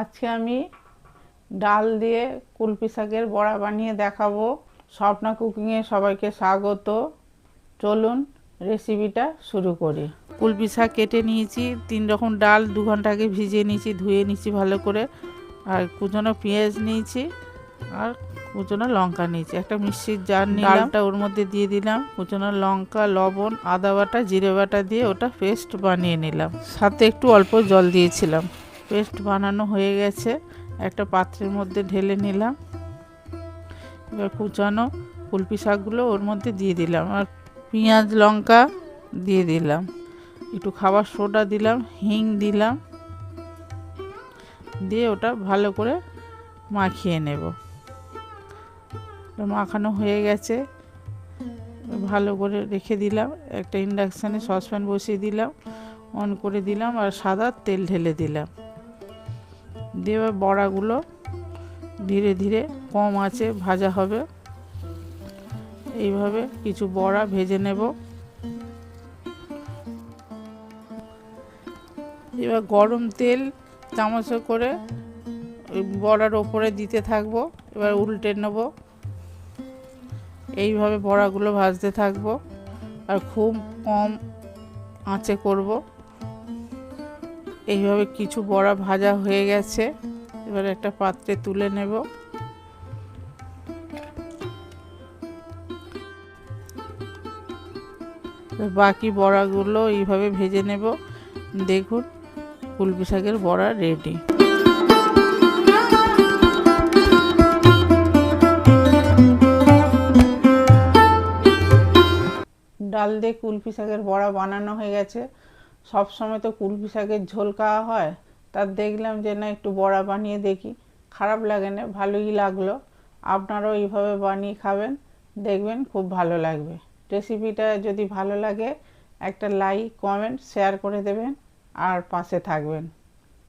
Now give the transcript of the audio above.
আজকে আমি ডাল দিয়ে কুলপি শাকের বড়া বানিয়ে দেখাবো। স্বপ্না কুকিংয়ে সবাইকে স্বাগত। চলুন রেসিপিটা শুরু করি। কুলপি শাক কেটে নিয়েছি, 3 রকম ডাল 2 ঘন্টা আগে ভিজিয়ে নিয়েছি, ধুয়ে নিয়েছি ভালো করে। আর কুচনো পেঁয়াজ নিয়েছি আর কুচনো লঙ্কা নিয়েছি। একটা মিক্সির জার নিলাম, ডালটা ওর মধ্যে দিয়ে দিলাম, কুচনো লঙ্কা, লবণ, আদা বাটা, জিরে বাটা দিয়ে ওটা পেস্ট বানিয়ে নিলাম। সাথে একটু অল্প জল দিয়েছিলাম। পেস্ট বানানো হয়ে গেছে, একটা পাত্রের মধ্যে ঢেলে নিলাম। এবার কুচানো কুলপি শাকগুলো ওর মধ্যে দিয়ে দিলাম আর পেঁয়াজ লঙ্কা দিয়ে দিলাম, একটু খাবার সোডা দিলাম, হিং দিলাম, দিয়ে ওটা ভালো করে মাখিয়ে নেব। মাখানো হয়ে গেছে, ভালো করে রেখে দিলাম। একটা ইন্ডাকশানে সসপ্যান বসিয়ে দিলাম, অন করে দিলাম আর সাদা তেল ঢেলে দিলাম। দিয়ে এবার বড়াগুলো ধীরে ধীরে কম আঁচে ভাজা হবে। এইভাবে কিছু বড়া ভেজে নেব। এবার গরম তেল চামচে করে ওই বড়ার ওপরে দিতে থাকবো। এবার উল্টে নেব। এইভাবে বড়াগুলো ভাজতে থাকবো আর খুব কম আঁচে করব। এইভাবে কিছু বড়া ভাজা হয়ে গেছে, এবার একটা পাত্রে তুলে নেব। বাকি বড়াগুলো এইভাবে ভেজে নেব। দেখুন কুলপি শাকের বড়া রেডি। ডাল দিয়ে কুলপি শাকের বড়া বানানো হয়ে গেছে। সব সময় তো কুলপি শাকের ঝোল খাওয়া হয়, তার দেখলাম যে না একটু বড়া বানিয়ে দেখি, খারাপ লাগে না, ভালোই লাগলো। আপনারাও এইভাবে বানিয়ে খাবেন, দেখবেন খুব ভালো লাগবে। রেসিপিটা যদি ভালো লাগে একটা লাইক, কমেন্ট, শেয়ার করে দেবেন আর পাশে থাকবেন।